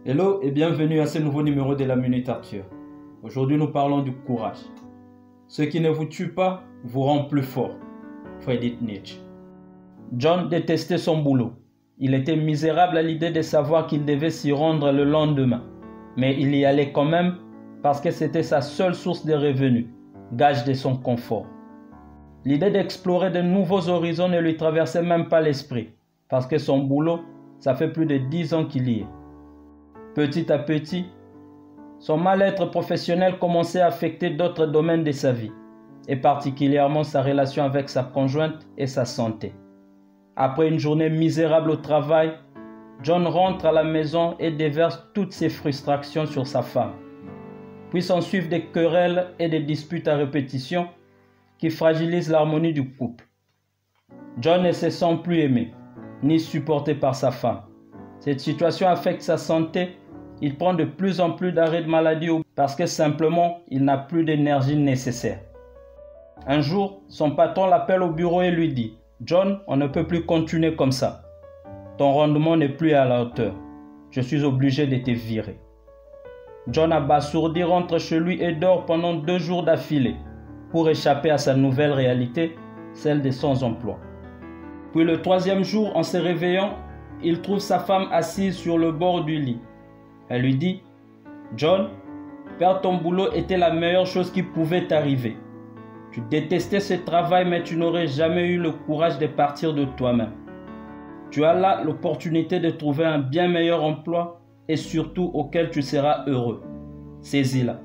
Hello et bienvenue à ce nouveau numéro de la Minute Arthur. Aujourd'hui nous parlons du courage. Ce qui ne vous tue pas vous rend plus fort. Friedrich Nietzsche. John détestait son boulot. Il était misérable à l'idée de savoir qu'il devait s'y rendre le lendemain. Mais il y allait quand même parce que c'était sa seule source de revenus, gage de son confort. L'idée d'explorer de nouveaux horizons ne lui traversait même pas l'esprit, parce que son boulot, ça fait plus de 10 ans qu'il y est. Petit à petit, son mal-être professionnel commençait à affecter d'autres domaines de sa vie, et particulièrement sa relation avec sa conjointe et sa santé. Après une journée misérable au travail, John rentre à la maison et déverse toutes ses frustrations sur sa femme. Puis s'en suivent des querelles et des disputes à répétition qui fragilisent l'harmonie du couple. John ne se sent plus aimé, ni supporté par sa femme. Cette situation affecte sa santé. Il prend de plus en plus d'arrêts de maladie parce que simplement, il n'a plus d'énergie nécessaire. Un jour, son patron l'appelle au bureau et lui dit « John, on ne peut plus continuer comme ça. Ton rendement n'est plus à la hauteur. Je suis obligé de te virer. » John, abasourdi, rentre chez lui et dort pendant 2 jours d'affilée pour échapper à sa nouvelle réalité, celle des sans-emploi. Puis le 3e jour, en se réveillant, il trouve sa femme assise sur le bord du lit. Elle lui dit « John, perdre ton boulot était la meilleure chose qui pouvait t'arriver. Tu détestais ce travail, mais tu n'aurais jamais eu le courage de partir de toi-même. Tu as là l'opportunité de trouver un bien meilleur emploi et surtout auquel tu seras heureux. Saisis-la. »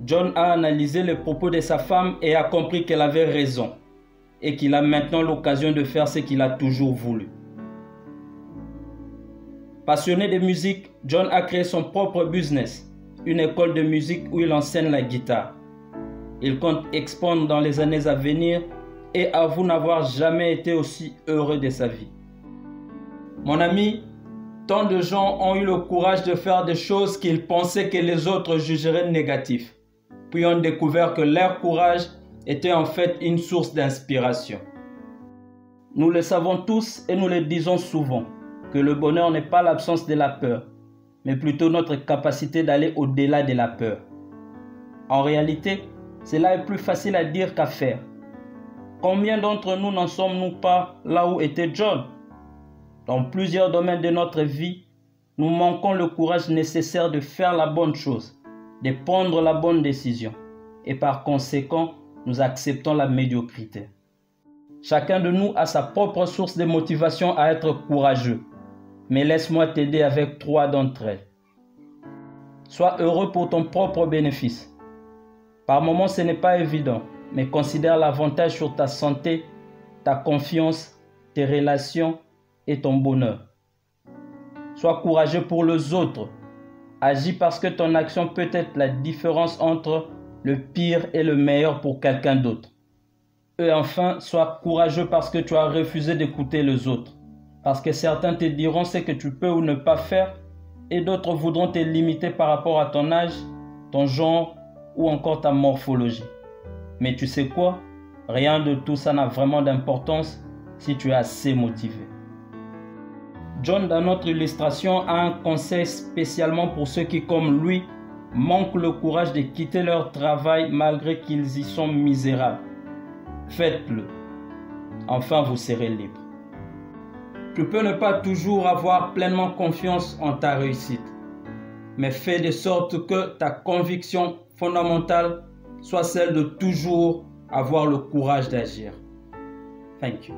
John a analysé les propos de sa femme et a compris qu'elle avait raison et qu'il a maintenant l'occasion de faire ce qu'il a toujours voulu. Passionné de musique, John a créé son propre business, une école de musique où il enseigne la guitare. Il compte expandre dans les années à venir et avoue n'avoir jamais été aussi heureux de sa vie. Mon ami, tant de gens ont eu le courage de faire des choses qu'ils pensaient que les autres jugeraient négatives, puis ont découvert que leur courage était en fait une source d'inspiration. Nous le savons tous et nous le disons souvent, que le bonheur n'est pas l'absence de la peur, mais plutôt notre capacité d'aller au-delà de la peur. En réalité, cela est plus facile à dire qu'à faire. Combien d'entre nous n'en sommes-nous pas là où était John? Dans plusieurs domaines de notre vie, nous manquons le courage nécessaire de faire la bonne chose, de prendre la bonne décision, et par conséquent, nous acceptons la médiocrité. Chacun de nous a sa propre source de motivation à être courageux, mais laisse-moi t'aider avec 3 d'entre elles. Sois heureux pour ton propre bénéfice. Par moments, ce n'est pas évident, mais considère l'avantage sur ta santé, ta confiance, tes relations et ton bonheur. Sois courageux pour les autres. Agis parce que ton action peut être la différence entre le pire et le meilleur pour quelqu'un d'autre. Et enfin, sois courageux parce que tu as refusé d'écouter les autres. Parce que certains te diront ce que tu peux ou ne pas faire et d'autres voudront te limiter par rapport à ton âge, ton genre ou encore ta morphologie. Mais tu sais quoi? Rien de tout ça n'a vraiment d'importance si tu es assez motivé. John, dans notre illustration, a un conseil spécialement pour ceux qui, comme lui, manquent le courage de quitter leur travail malgré qu'ils y sont misérables. Faites-le. Enfin, vous serez libre. Tu peux ne pas toujours avoir pleinement confiance en ta réussite, mais fais de sorte que ta conviction fondamentale soit celle de toujours avoir le courage d'agir. Thank you.